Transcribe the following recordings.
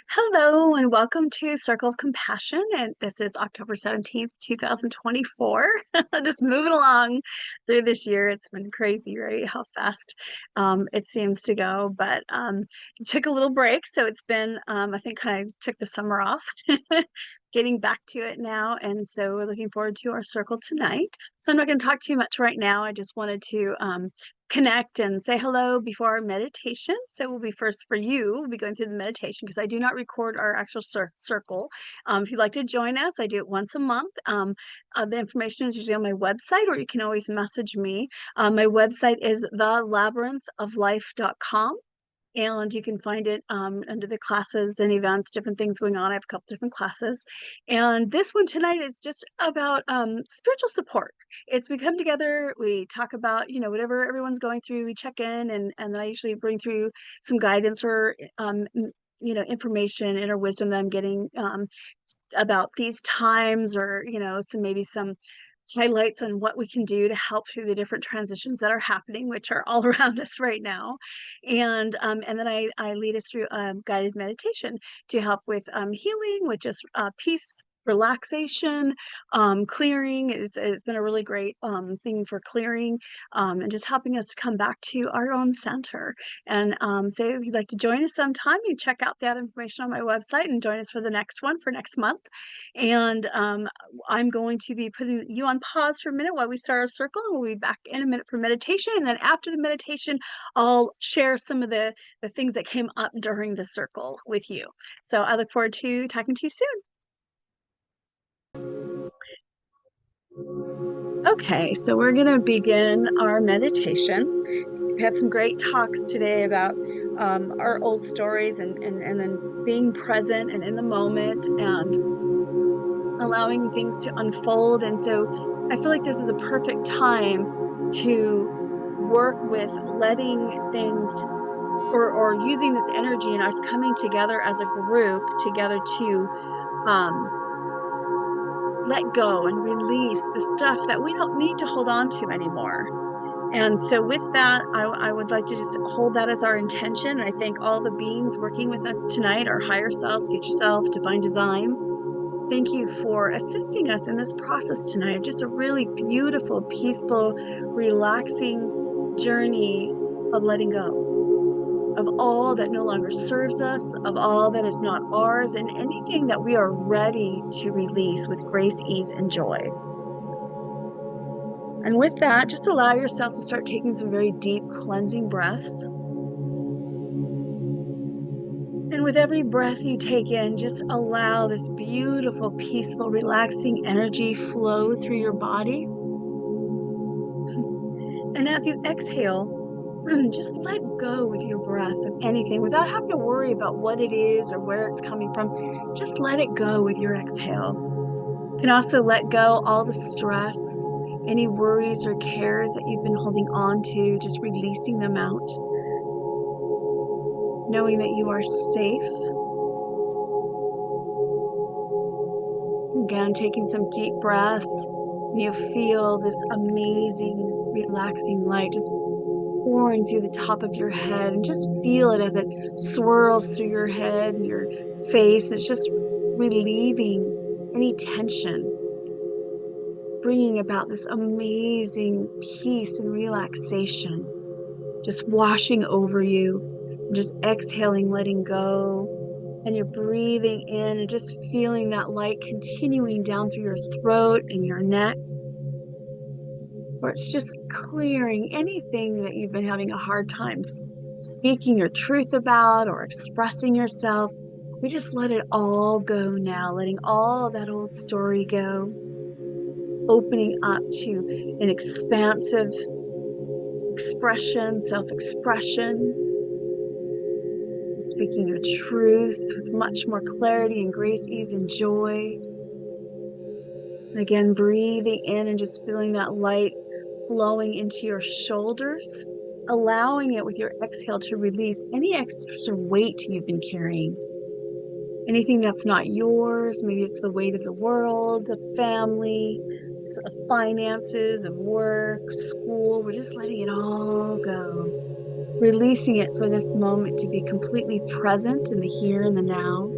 Hello and welcome to Circle of Compassion. And this is October 17th, 2024. Just moving along through this year. It's been crazy, right? How fast it seems to go. But took a little break. So it's been, I think, kind of took the summer off. Getting back to it now. And so we're looking forward to our circle tonight. So I'm not going to talk too much right now. I just wanted to connect and say hello before our meditation. So we'll be first for you. We'll be going through the meditation because I do not record our actual circle. If you'd like to join us, I do it once a month. The information is usually on my website, or you can always message me. My website is thelabyrinthoflife.com. And you can find it under the classes and events, different things going on. I have a couple different classes. And this one tonight is just about spiritual support. We come together, we talk about, whatever everyone's going through, we check in, and then I usually bring through some guidance or, information, inner wisdom that I'm getting about these times, or, some highlights on what we can do to help through the different transitions that are happening, which are all around us right now. And then I lead us through guided meditation to help with healing, with just peace, relaxation, clearing. It's been a really great thing for clearing and just helping us to come back to our own center. And so if you'd like to join us sometime, you check out that information on my website and join us for the next one for next month. And I'm going to be putting you on pause for a minute while we start our circle, and we'll be back in a minute for meditation. And then after the meditation, I'll share some of the things that came up during the circle with you. So I look forward to talking to you soon. Okay, so we're going to begin our meditation. We've had some great talks today about our old stories and then being present and in the moment and allowing things to unfold. And so I feel like this is a perfect time to work with letting things or using this energy and us coming together as a group together to let go and release the stuff that we don't need to hold on to anymore. And so with that, I would like to just hold that as our intention. I thank all the beings working with us tonight, our higher selves, future self, divine design. Thank you for assisting us in this process tonight. Just a really beautiful, peaceful, relaxing journey of letting go of all that no longer serves us, of all that is not ours, and anything that we are ready to release with grace, ease, and joy. And with that, just allow yourself to start taking some very deep cleansing breaths. And with every breath you take in, just allow this beautiful, peaceful, relaxing energy flow through your body. And as you exhale, just let go with your breath of anything without having to worry about what it is or where it's coming from. Just let it go with your exhale. You can also let go all the stress, any worries or cares that you've been holding on to, just releasing them out. Knowing that you are safe. Again, taking some deep breaths. You feel this amazing, relaxing light just pouring through the top of your head, and just feel it as it swirls through your head and your face. It's just relieving any tension, bringing about this amazing peace and relaxation, just washing over you, just exhaling, letting go. And you're breathing in and just feeling that light continuing down through your throat and your neck, or it's just clearing anything that you've been having a hard time speaking your truth about or expressing yourself. We just let it all go now, letting all of that old story go, opening up to an expansive expression, self-expression, speaking your truth with much more clarity and grace, ease, and joy. And again, breathing in and just feeling that light flowing into your shoulders, allowing it with your exhale to release any extra weight you've been carrying. Anything that's not yours, maybe it's the weight of the world, of family, of finances, of work, school. We're just letting it all go. releasing it for this moment to be completely present in the here and the now.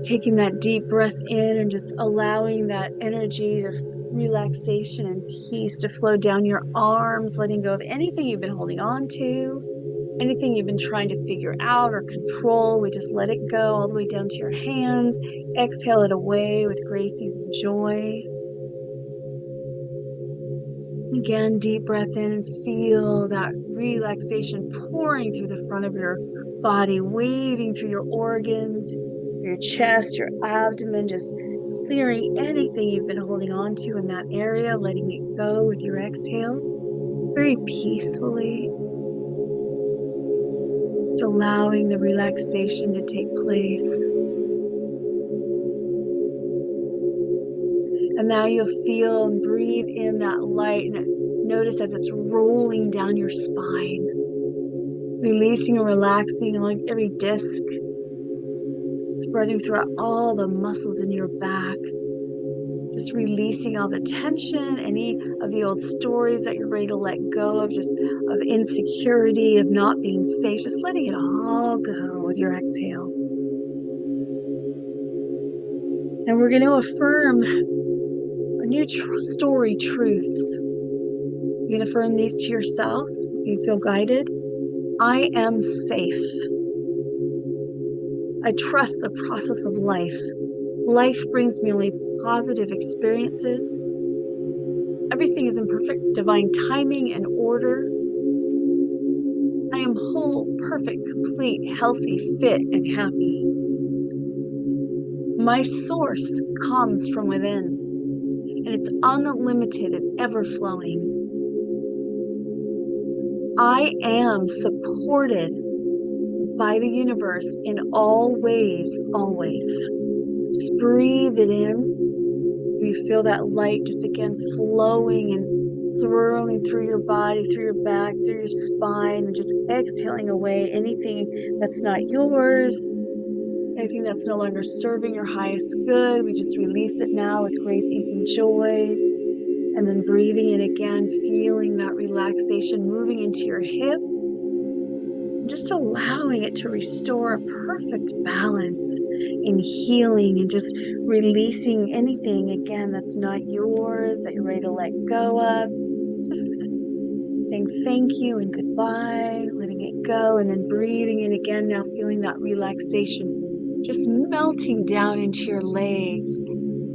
Taking that deep breath in and just allowing that energy to relaxation and peace to flow down your arms, letting go of anything you've been holding on to, anything you've been trying to figure out or control. We just let it go all the way down to your hands. Exhale it away with grace, ease, and joy. Again, deep breath in and feel that relaxation pouring through the front of your body, waving through your organs, your chest, your abdomen, just clearing anything you've been holding on to in that area, letting it go with your exhale, very peacefully. Just allowing the relaxation to take place. And now you'll feel and breathe in that light and notice as it's rolling down your spine, releasing and relaxing along every disc, spreading throughout all the muscles in your back, just releasing all the tension, any of the old stories that you're ready to let go of, just of insecurity, of not being safe, just letting it all go with your exhale. And we're going to affirm a new story truths. You can affirm these to yourself. You feel guided. I am safe. I trust the process of life. Life brings me only positive experiences. Everything is in perfect divine timing and order. I am whole, perfect, complete, healthy, fit, and happy. My source comes from within, and it's unlimited and ever-flowing. I am supported by the universe in all ways, always. Just breathe it in. You feel that light just again flowing and swirling through your body, through your back, through your spine, and just exhaling away anything that's not yours, anything that's no longer serving your highest good. We just release it now with grace, ease, and joy. And then breathing in again, feeling that relaxation moving into your hip, just allowing it to restore a perfect balance in healing and just releasing anything again that's not yours, that you're ready to let go of. Just saying thank you and goodbye, letting it go, and then breathing in again, now feeling that relaxation just melting down into your legs,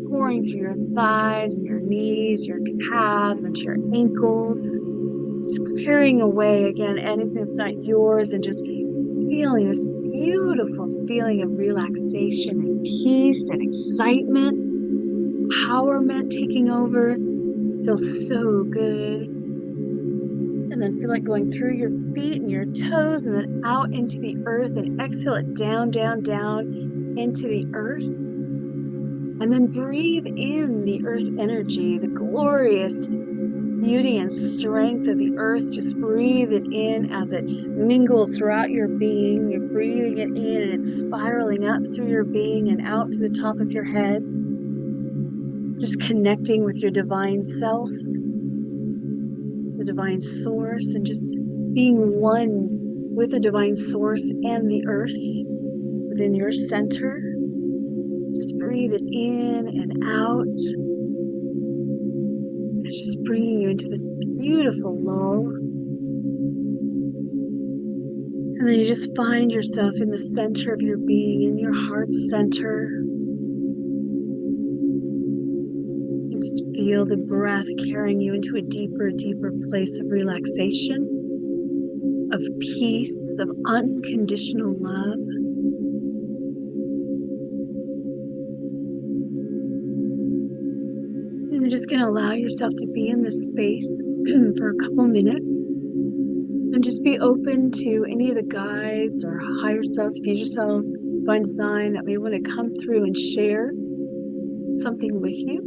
pouring through your thighs and your knees, your calves, into your ankles. Just clearing away again anything that's not yours and just feeling this beautiful feeling of relaxation and peace and excitement, empowerment taking over. Feels so good. And then feel it going through your feet and your toes and then out into the earth, and exhale it down, down, down into the earth. And then breathe in the earth energy, the glorious beauty and strength of the earth. Just breathe it in as it mingles throughout your being. You're breathing it in and it's spiraling up through your being and out to the top of your head. Just connecting with your divine self, the divine source, and just being one with the divine source and the earth within your center. Just breathe it in and out. It's just bringing you into this beautiful lull. And then you just find yourself in the center of your being, in your heart center. You just feel the breath carrying you into a deeper, deeper place of relaxation, of peace, of unconditional love. And you're just going to allow yourself to be in this space for a couple minutes. And just be open to any of the guides or higher selves, future selves, divine design that may want to come through and share something with you.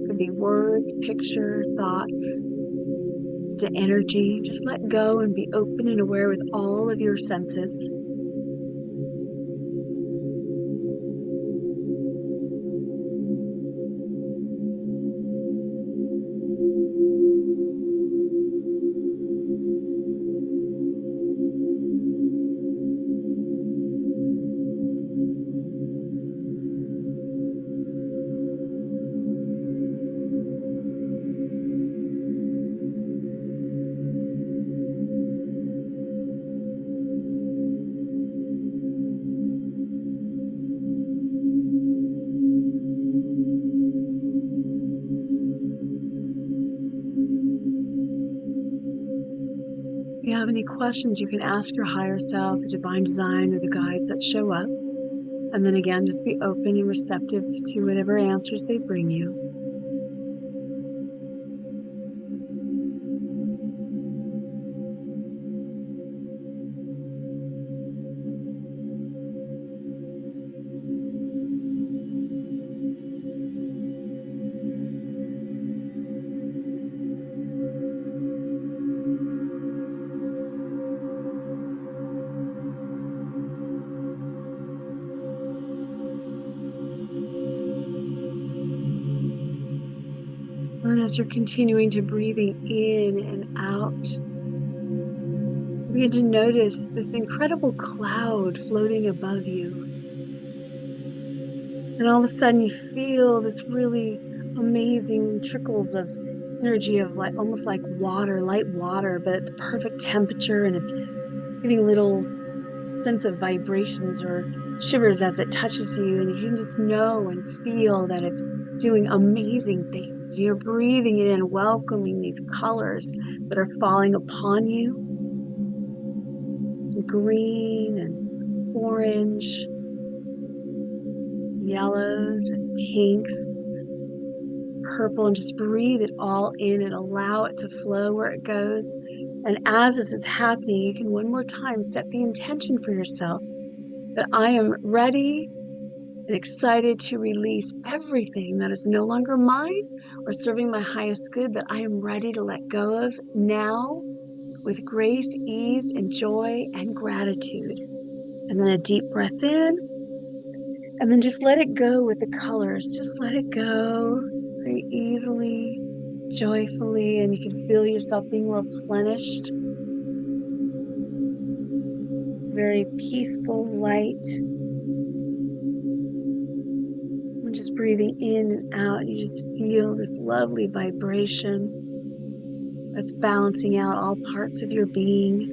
It could be words, picture, thoughts, just an energy. Just let go and be open and aware with all of your senses. If you have any questions, you can ask your higher self, the divine design, or the guides that show up. And then again, just be open and receptive to whatever answers they bring you. And as you're continuing to breathing in and out, begin to notice this incredible cloud floating above you. And all of a sudden you feel this really amazing trickles of energy of like almost like water, light water, but at the perfect temperature, and it's giving little sense of vibrations or shivers as it touches you, and you can just know and feel that it's doing amazing things. You're breathing it in, welcoming these colors that are falling upon you. Some green and orange, yellows and pinks, purple, and just breathe it all in and allow it to flow where it goes. And as this is happening, you can one more time set the intention for yourself that I am ready and excited to release everything that is no longer mine or serving my highest good, that I am ready to let go of now with grace, ease, and joy and gratitude. And then a deep breath in, and then just let it go with the colors. Just let it go very easily, joyfully, and you can feel yourself being replenished. It's very peaceful, light. And just breathing in and out, you just feel this lovely vibration that's balancing out all parts of your being.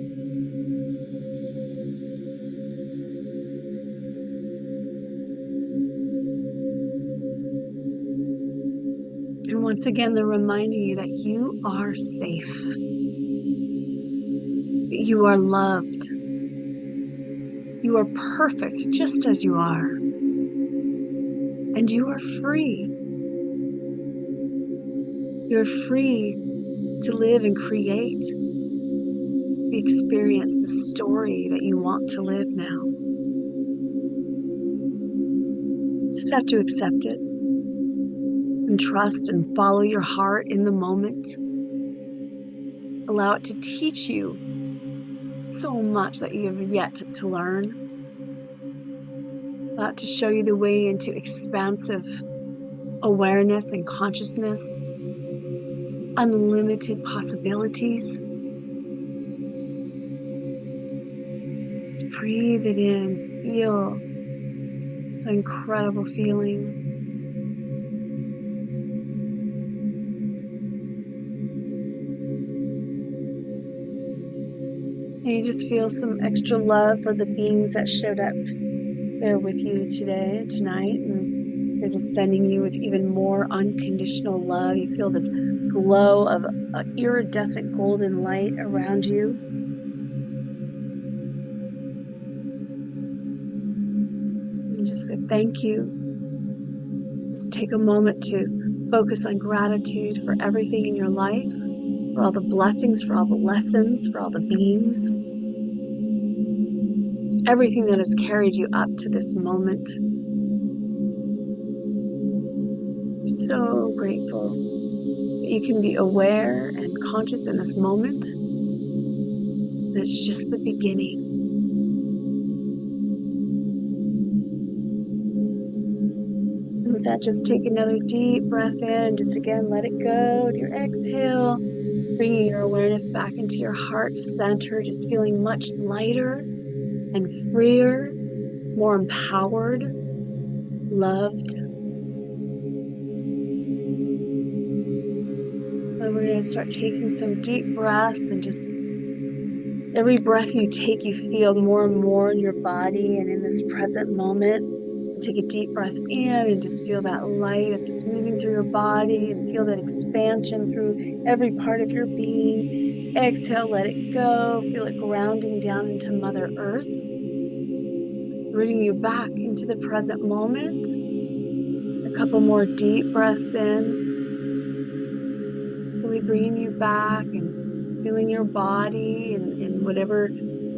And once again, they're reminding you that you are safe, that you are loved, you are perfect just as you are, and you are free. You're free to live and create the experience, the story that you want to live now. Just have to accept it and trust and follow your heart in the moment. Allow it to teach you so much that you have yet to learn. Allow it to show you the way into expansive awareness and consciousness, unlimited possibilities. Just breathe it in, feel an incredible feeling. And you just feel some extra love for the beings that showed up there with you today, tonight, and they're just sending you with even more unconditional love. You feel this glow of iridescent golden light around you. And just say thank you. Just take a moment to focus on gratitude for everything in your life, for all the blessings, for all the lessons, for all the beings, everything that has carried you up to this moment. So grateful that you can be aware and conscious in this moment. And it's just the beginning. And with that, just take another deep breath in and just again let it go with your exhale, bringing your awareness back into your heart center, just feeling much lighter and freer, more empowered, loved. And we're going to start taking some deep breaths, and just every breath you take, you feel more and more in your body and in this present moment. Take a deep breath in and just feel that light as it's moving through your body, and feel that expansion through every part of your being. Exhale, let it go. Feel it grounding down into Mother Earth, bringing you back into the present moment. A couple more deep breaths in, really bringing you back and feeling your body in whatever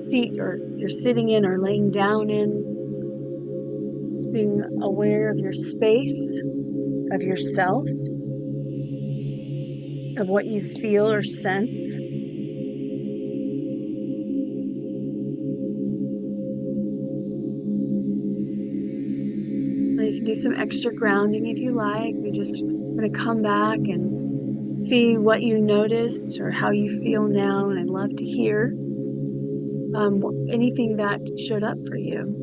seat or you're sitting in or laying down in. Just being aware of your space, of yourself, of what you feel or sense. You can do some extra grounding if you like. We just going to come back and see what you noticed or how you feel now. And I'd love to hear anything that showed up for you.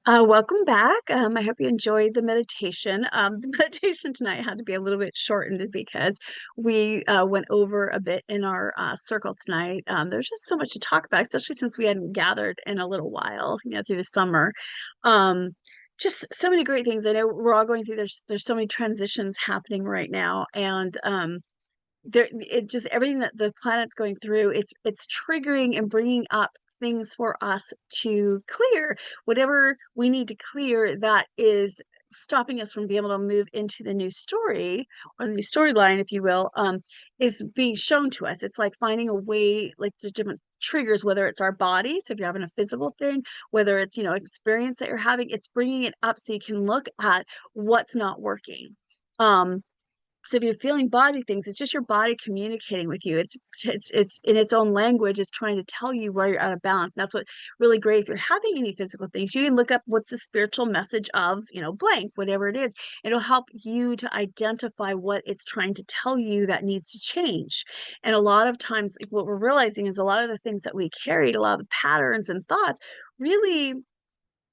Welcome back. I hope you enjoyed the meditation. The meditation tonight had to be a little bit shortened because we went over a bit in our circle tonight. There's just so much to talk about, especially since we hadn't gathered in a little while, through the summer. Just so many great things. I know we're all going through, there's so many transitions happening right now, and it just everything that the planet's going through, it's triggering and bringing up things for us to clear, whatever we need to clear that is stopping us from being able to move into the new story or the new storyline, if you will, is being shown to us. It's like finding a way, like there's different triggers, whether it's our body, so if you're having a physical thing, whether it's experience that you're having, it's bringing it up so you can look at what's not working. So if you're feeling body things, it's just your body communicating with you. It's in its own language. It's trying to tell you where you're out of balance. And that's what really great. If you're having any physical things, you can look up what's the spiritual message of, blank, whatever it is. It'll help you to identify what it's trying to tell you that needs to change. And a lot of times what we're realizing is a lot of the things that we carried, a lot of the patterns and thoughts really,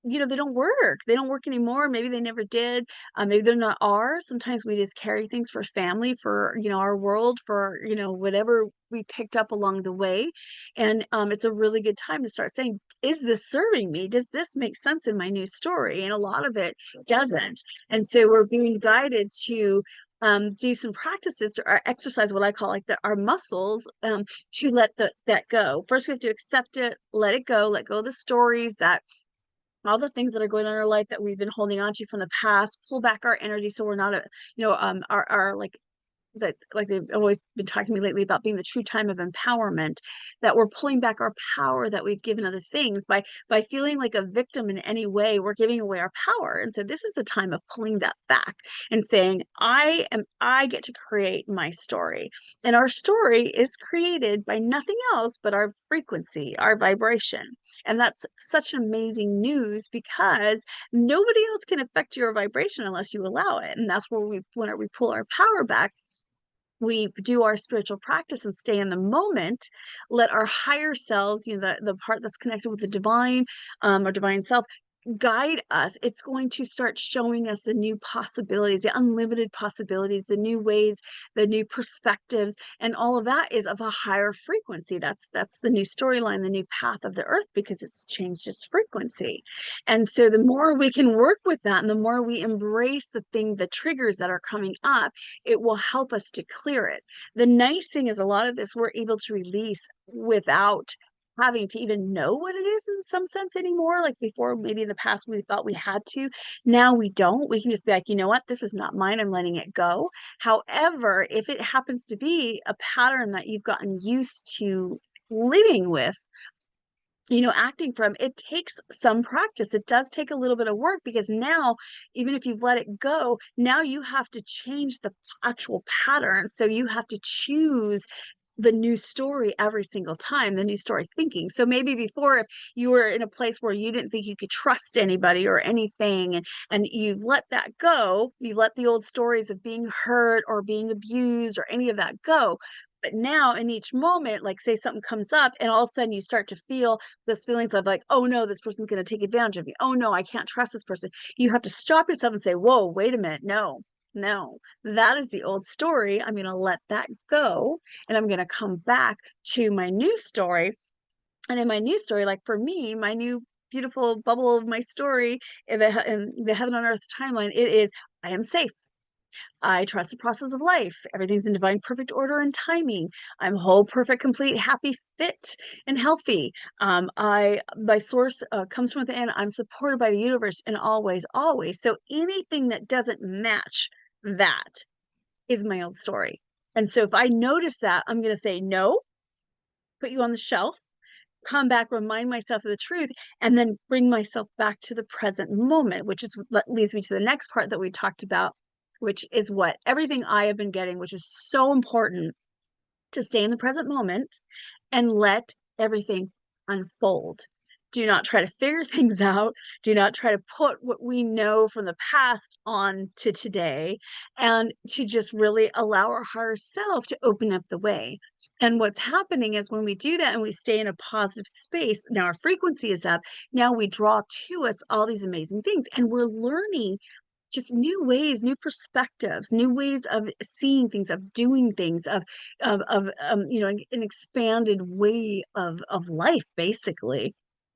they don't work. They don't work anymore. Maybe they never did. Maybe they're not ours. Sometimes we just carry things for family, for, our world, for, whatever we picked up along the way. And it's a really good time to start saying, is this serving me? Does this make sense in my new story? And a lot of it doesn't. And so we're being guided to do some practices or exercise, what I call like our muscles, to let that go. First, we have to accept it, let it go, let go of the stories that all the things that are going on in our life that we've been holding on to from the past, pull back our energy so we're not our like they've always been talking to me lately about being the true time of empowerment, that we're pulling back our power that we've given other things by feeling like a victim in any way. We're giving away our power. And so this is a time of pulling that back and saying, I get to create my story. And our story is created by nothing else but our frequency, our vibration. And that's such amazing news because nobody else can affect your vibration unless you allow it. And that's where when we pull our power back, we do our spiritual practice and stay in the moment, let our higher selves, the part that's connected with the divine, or divine self, guide us. It's going to start showing us the new possibilities, the unlimited possibilities, the new ways, the new perspectives, and all of that is of a higher frequency. That's the new storyline, the new path of the earth, because it's changed its frequency. And so the more we can work with that and the more we embrace the triggers that are coming up, it will help us to clear it. The nice thing is a lot of this we're able to release without having to even know what it is in some sense anymore. Like before, maybe in the past we thought we had to. Now we don't. We can just be like, you know what, this is not mine, I'm letting it go. However, if it happens to be a pattern that you've gotten used to living with, acting from, it takes some practice. It does take a little bit of work, because now, even if you've let it go, now you have to change the actual pattern. So you have to choose the new story every single time, the new story thinking. So maybe before, if you were in a place where you didn't think you could trust anybody or anything, and you've let that go, you let the old stories of being hurt or being abused or any of that go. But now in each moment, like say something comes up and all of a sudden you start to feel those feelings of like, oh no, this person's going to take advantage of me. Oh no, I can't trust this person. You have to stop yourself and say, whoa, wait a minute. No, that is the old story. I'm going to let that go and I'm going to come back to my new story. And in my new story, like for me, my new beautiful bubble of my story in the heaven on earth timeline, it is, I am safe. I trust the process of life. Everything's in divine perfect order and timing. I'm whole, perfect, complete, happy, fit, and healthy. My source comes from within. I'm supported by the universe in all ways, always. So anything that doesn't match that is my old story. And so if I notice that, I'm going to say no, put you on the shelf, come back, remind myself of the truth, and then bring myself back to the present moment, which is what leads me to the next part that we talked about, which is what everything I have been getting, which is so important to stay in the present moment and let everything unfold. Do not try to figure things out. Do not try to put what we know from the past on to today, and to just really allow our higher self to open up the way. And what's happening is when we do that and we stay in a positive space, now our frequency is up. Now we draw to us all these amazing things, and we're learning just new ways, new perspectives, new ways of seeing things, of doing things, an expanded way of life, basically.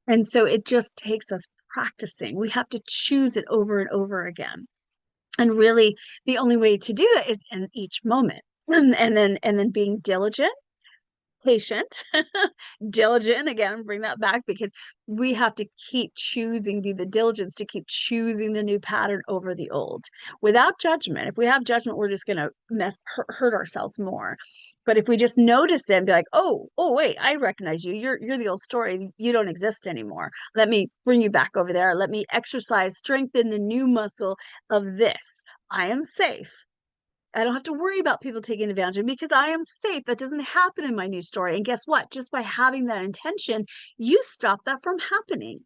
And so it just takes us practicing. We have to choose it over and over again. And really, the only way to do that is in each moment. And then being diligent, patient, diligent, again, bring that back, because we have to keep choosing, be the diligence to keep choosing the new pattern over the old without judgment. If we have judgment, we're just going to hurt ourselves more. But if we just notice it and be like, oh wait, I recognize you, you're the old story, you don't exist anymore, let me bring you back over there, let me exercise, strengthen the new muscle of this. I am safe. I don't have to worry about people taking advantage of me because I am safe. That doesn't happen in my new story. And guess what? Just by having that intention, you stop that from happening.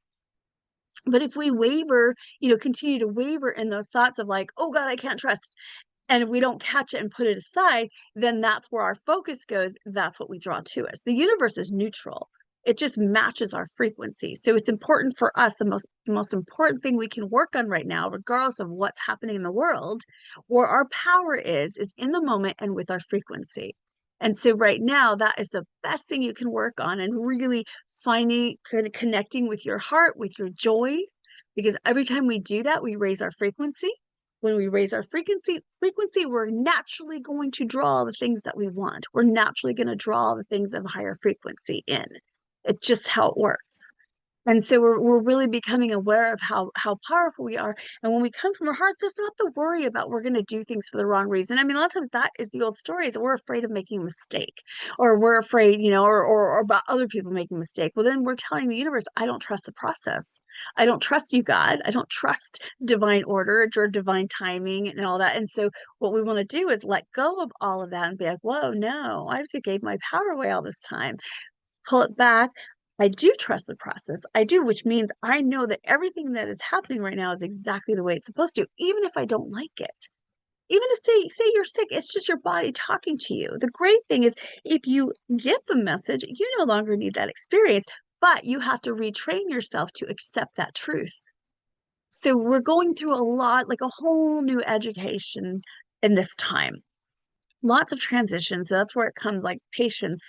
But if we waver, continue to waver in those thoughts of like, oh God, I can't trust, and if we don't catch it and put it aside, then that's where our focus goes. That's what we draw to us. The universe is neutral. It just matches our frequency. So it's important for us, the most important thing we can work on right now, regardless of what's happening in the world, where our power is in the moment and with our frequency. And so right now, that is the best thing you can work on, and really finding, kind of connecting with your heart, with your joy, because every time we do that, we raise our frequency. When we raise our frequency, we're naturally going to draw the things that we want. We're naturally going to draw the things of higher frequency in. It's just how it works. And so we're really becoming aware of how powerful we are. And when we come from our heart, there's not to worry about we're going to do things for the wrong reason. I mean, a lot of times that is the old story, is that we're afraid of making a mistake, or we're afraid, or about other people making a mistake. Well, then we're telling the universe, I don't trust the process. I don't trust you, God. I don't trust divine order or divine timing and all that. And so what we want to do is let go of all of that and be like, whoa, no, I just gave my power away all this time. Pull it back. I do trust the process. I do, which means I know that everything that is happening right now is exactly the way it's supposed to, even if I don't like it. Even if say you're sick, it's just your body talking to you. The great thing is, if you get the message, you no longer need that experience, but you have to retrain yourself to accept that truth. So we're going through a lot, like a whole new education in this time. Lots of transitions. So that's where it comes, like patience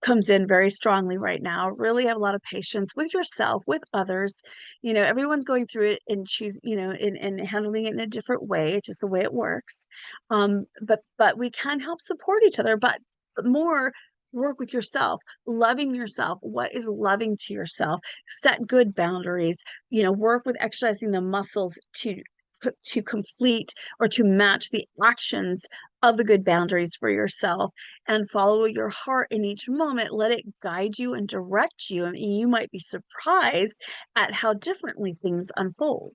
comes in very strongly right now. Really have a lot of patience with yourself, with others. Everyone's going through it and and handling it in a different way. It's just the way it works. But we can help support each other, but more work with yourself, loving yourself. What is loving to yourself? Set good boundaries, work with exercising the muscles to complete or to match the actions of the good boundaries for yourself, and follow your heart in each moment. Let it guide you and direct you. I mean, you might be surprised at how differently things unfold.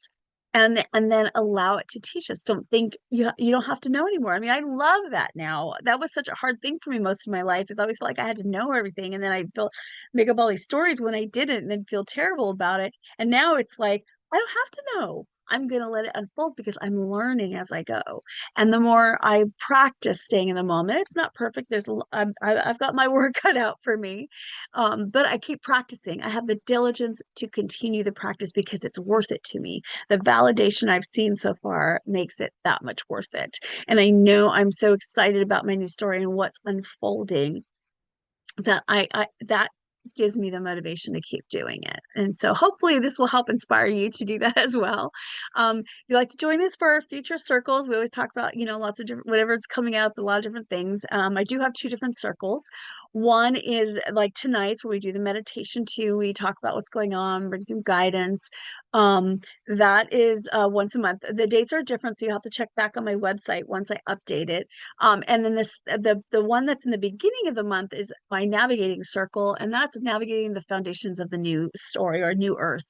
And then allow it to teach us. Don't think you don't have to know anymore. I mean, I love that now. That was such a hard thing for me most of my life, is I always felt like I had to know everything, and then I'd make up all these stories when I didn't, and then feel terrible about it. And now it's like, I don't have to know. I'm going to let it unfold because I'm learning as I go. And the more I practice staying in the moment, it's not perfect. I've got my work cut out for me, but I keep practicing. I have the diligence to continue the practice because it's worth it to me. The validation I've seen so far makes it that much worth it. And I know I'm so excited about my new story and what's unfolding, that gives me the motivation to keep doing it. And so hopefully this will help inspire you to do that as well. If you'd like to join us for our future circles, we always talk about, lots of different, whatever's coming up, a lot of different things. I do have two different circles. One is like tonight's where we do the meditation too. We talk about what's going on, bring some guidance. That is once a month. The dates are different, so you have to check back on my website once I update it. And then the one that's in the beginning of the month is my navigating circle, and that's navigating the foundations of the new story or new earth.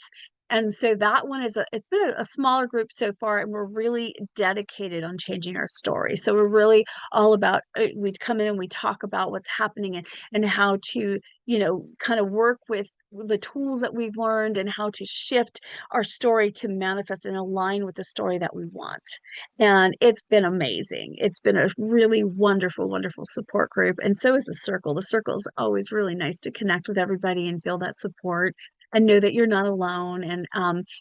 And so that one it's been a smaller group so far, and we're really dedicated on changing our story. So we're really all about, we come in and we talk about what's happening and how to, kind of work with the tools that we've learned and how to shift our story to manifest and align with the story that we want. And it's been amazing. It's been a really wonderful, wonderful support group. And so is the circle. The circle is always really nice to connect with everybody and feel that support and know that you're not alone. And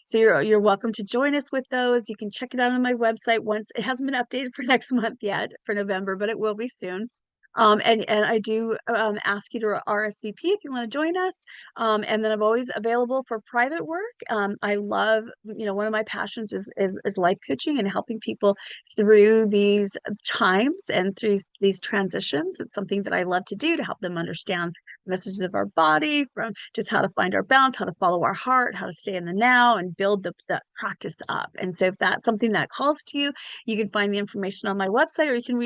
so you're welcome to join us with those. You can check it out on my website once. It hasn't been updated for next month yet for November, but it will be soon. And I do ask you to RSVP if you want to join us. And then I'm always available for private work. I love, one of my passions is life coaching and helping people through these times and through these transitions. It's something that I love to do to help them understand the messages of our body, from just how to find our balance, how to follow our heart, how to stay in the now and build the practice up. And so if that's something that calls to you, you can find the information on my website, or you can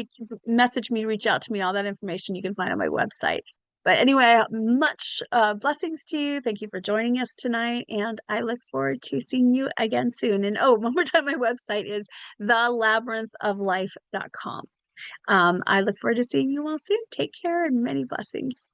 message me, reach out to me. All that information you can find on my website. But anyway, much blessings to you. Thank you for joining us tonight. And I look forward to seeing you again soon. And one more time, my website is thelabyrinthoflife.com. I look forward to seeing you all soon. Take care and many blessings.